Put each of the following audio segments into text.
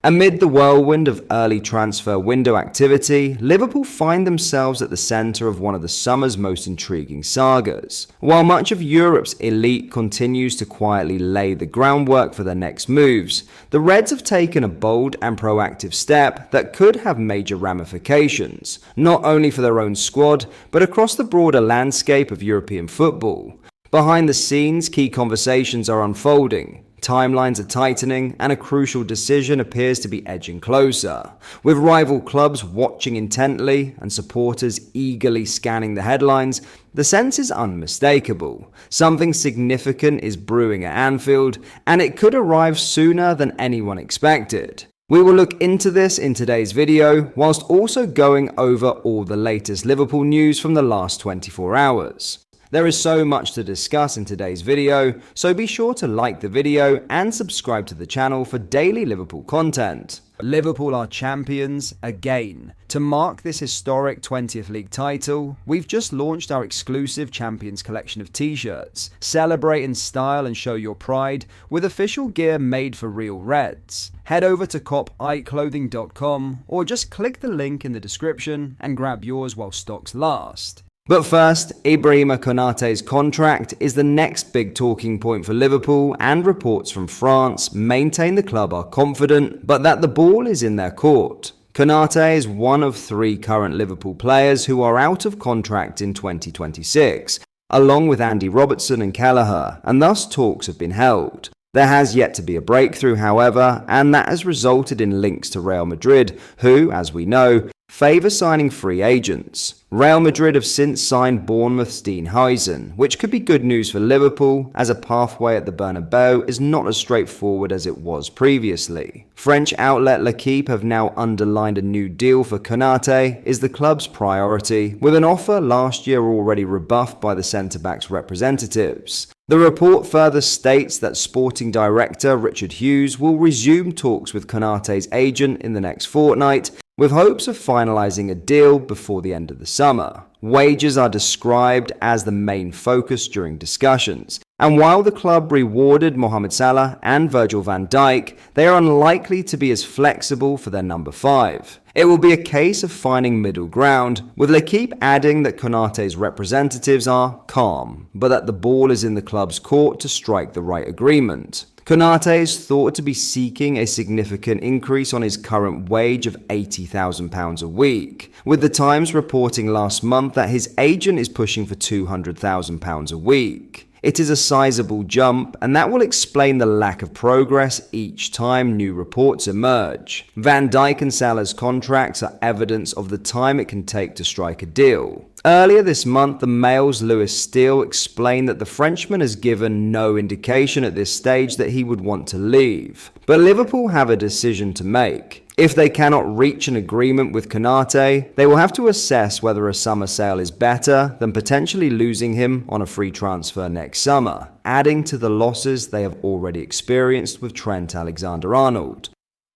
Amid the whirlwind of early transfer window activity, Liverpool find themselves at the centre of one of the summer's most intriguing sagas. While much of Europe's elite continues to quietly lay the groundwork for their next moves, the Reds have taken a bold and proactive step that could have major ramifications, not only for their own squad, but across the broader landscape of European football. Behind the scenes, key conversations are unfolding. Timelines are tightening, and a crucial decision appears to be edging closer. With rival clubs watching intently and supporters eagerly scanning the headlines, the sense is unmistakable. Something significant is brewing at Anfield, and it could arrive sooner than anyone expected. We will look into this in today's video, whilst also going over all the latest Liverpool news from the last 24 hours. There is so much to discuss in today's video, so be sure to like the video and subscribe to the channel for daily Liverpool content. Liverpool are champions again. To mark this historic 20th league title, we've just launched our exclusive Champions collection of t-shirts. Celebrate in style and show your pride with official gear made for real Reds. Head over to copiclothing.com or just click the link in the description and grab yours while stocks last. But first, Ibrahima Konaté's contract is the next big talking point for Liverpool, and reports from France maintain the club are confident, but that the ball is in their court. Konaté is one of 3 current Liverpool players who are out of contract in 2026, along with Andy Robertson and Kelleher, and thus talks have been held. There has yet to be a breakthrough, however, and that has resulted in links to Real Madrid, who, as we know, favour signing free agents. Real Madrid have since signed Bournemouth's Dean Huijsen, which could be good news for Liverpool, as a pathway at the Bernabeu is not as straightforward as it was previously. French outlet L'Equipe have now underlined a new deal for Konaté is the club's priority, with an offer last year already rebuffed by the centre-back's representatives. The report further states that sporting director Richard Hughes will resume talks with Konaté's agent in the next fortnight, with hopes of finalising a deal before the end of the summer. Wages are described as the main focus during discussions, and while the club rewarded Mohamed Salah and Virgil van Dijk, they are unlikely to be as flexible for their number 5. It will be a case of finding middle ground, with L'Equipe adding that Konaté's representatives are calm, but that the ball is in the club's court to strike the right agreement. Konaté is thought to be seeking a significant increase on his current wage of £80,000 a week, with the Times reporting last month that his agent is pushing for £200,000 a week. It is a sizable jump, and that will explain the lack of progress each time new reports emerge. Van Dijk and Salah's contracts are evidence of the time it can take to strike a deal. Earlier this month, the Mail's Lewis Steele explained that the Frenchman has given no indication at this stage that he would want to leave. But Liverpool have a decision to make. If they cannot reach an agreement with Konaté, they will have to assess whether a summer sale is better than potentially losing him on a free transfer next summer, adding to the losses they have already experienced with Trent Alexander-Arnold.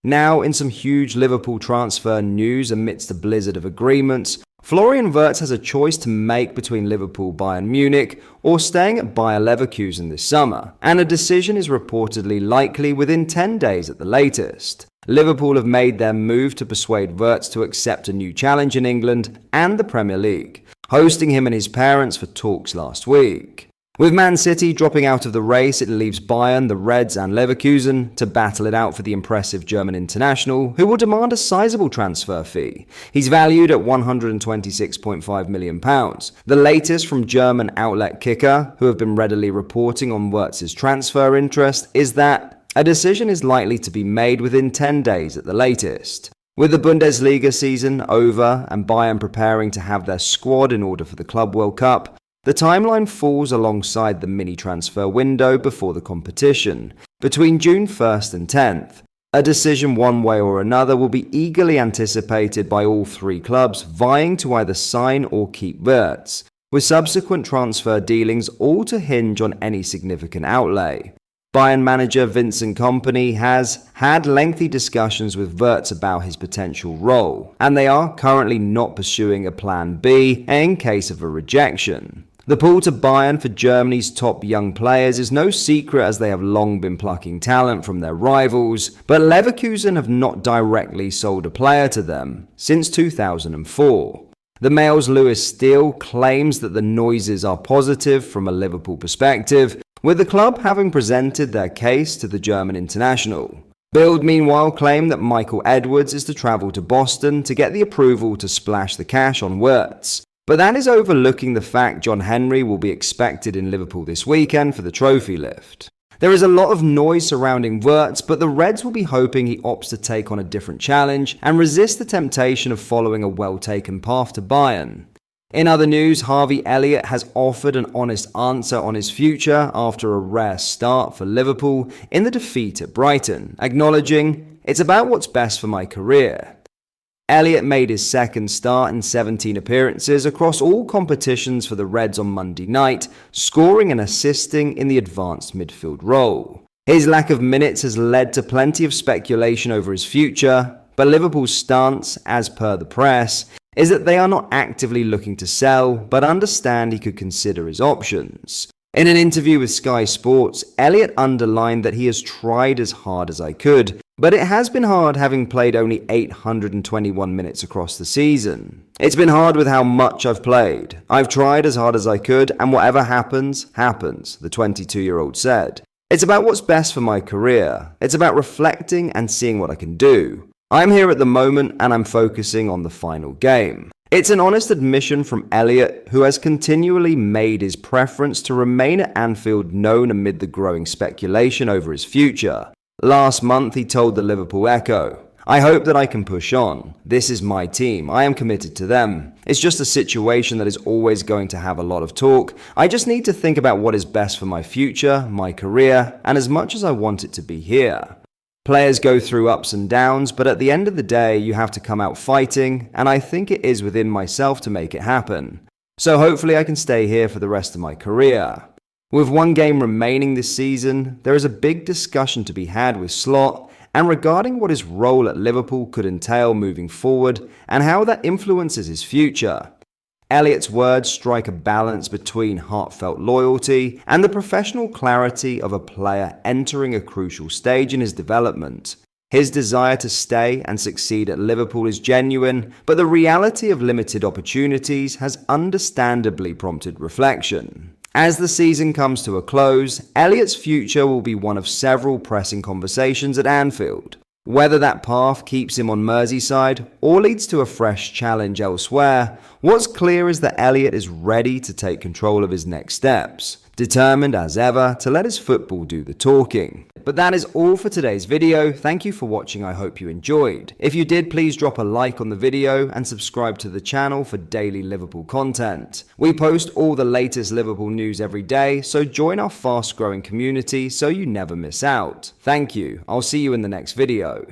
Now, in some huge Liverpool transfer news amidst a blizzard of agreements, Florian Wirtz has a choice to make between Liverpool, Bayern Munich, or staying at Bayer Leverkusen this summer, and a decision is reportedly likely within 10 days at the latest. Liverpool have made their move to persuade Wirtz to accept a new challenge in England and the Premier League, hosting him and his parents for talks last week. With Man City dropping out of the race, it leaves Bayern, the Reds and Leverkusen to battle it out for the impressive German international, who will demand a sizable transfer fee. He's valued at £126.5 million. The latest from German outlet Kicker, who have been readily reporting on Wirtz's transfer interest, is that a decision is likely to be made within 10 days at the latest. With the Bundesliga season over and Bayern preparing to have their squad in order for the Club World Cup, the timeline falls alongside the mini transfer window before the competition, between June 1st and 10th. A decision one way or another will be eagerly anticipated by all 3 clubs vying to either sign or keep Wirtz, with subsequent transfer dealings all to hinge on any significant outlay. Bayern manager Vincent Kompany has had lengthy discussions with Wirtz about his potential role, and they are currently not pursuing a plan B in case of a rejection. The pull to Bayern for Germany's top young players is no secret, as they have long been plucking talent from their rivals, but Leverkusen have not directly sold a player to them since 2004. The Mail's Lewis Steele claims that the noises are positive from a Liverpool perspective, with the club having presented their case to the German international. Bild meanwhile claimed that Michael Edwards is to travel to Boston to get the approval to splash the cash on Wirtz. But that is overlooking the fact John Henry will be expected in Liverpool this weekend for the trophy lift. There is a lot of noise surrounding Wirtz, but the Reds will be hoping he opts to take on a different challenge and resist the temptation of following a well-taken path to Bayern. In other news, Harvey Elliott has offered an honest answer on his future after a rare start for Liverpool in the defeat at Brighton, acknowledging, "It's about what's best for my career." Elliott made his second start in 17 appearances across all competitions for the Reds on Monday night, scoring and assisting in the advanced midfield role. His lack of minutes has led to plenty of speculation over his future, but Liverpool's stance, as per the press, is that they are not actively looking to sell, but understand he could consider his options. In an interview with Sky Sports, Elliott underlined that he has tried as hard as I could, but it has been hard having played only 821 minutes across the season. It's been hard with how much I've played. I've tried as hard as I could, and whatever happens, happens, the 22-year-old said. It's about what's best for my career. It's about reflecting and seeing what I can do. I'm here at the moment and I'm focusing on the final game. It's an honest admission from Elliott, who has continually made his preference to remain at Anfield known amid the growing speculation over his future. Last month he told the Liverpool Echo, "I hope that I can push on. This is my team. I am committed to them. It's just a situation that is always going to have a lot of talk. I just need to think about what is best for my future, my career, and as much as I want it to be here." Players go through ups and downs, but at the end of the day, you have to come out fighting, and I think it is within myself to make it happen. So hopefully I can stay here for the rest of my career. With one game remaining this season, there is a big discussion to be had with Slot and regarding what his role at Liverpool could entail moving forward and how that influences his future. Elliott's words strike a balance between heartfelt loyalty and the professional clarity of a player entering a crucial stage in his development. His desire to stay and succeed at Liverpool is genuine, but the reality of limited opportunities has understandably prompted reflection. As the season comes to a close, Elliott's future will be one of several pressing conversations at Anfield. Whether that path keeps him on Merseyside or leads to a fresh challenge elsewhere, what's clear is that Elliott is ready to take control of his next steps, determined as ever to let his football do the talking. But that is all for today's video. Thank you for watching. I hope you enjoyed. If you did, please drop a like on the video and subscribe to the channel for daily Liverpool content. We post all the latest Liverpool news every day, so join our fast growing community so you never miss out. Thank you. I'll see you in the next video.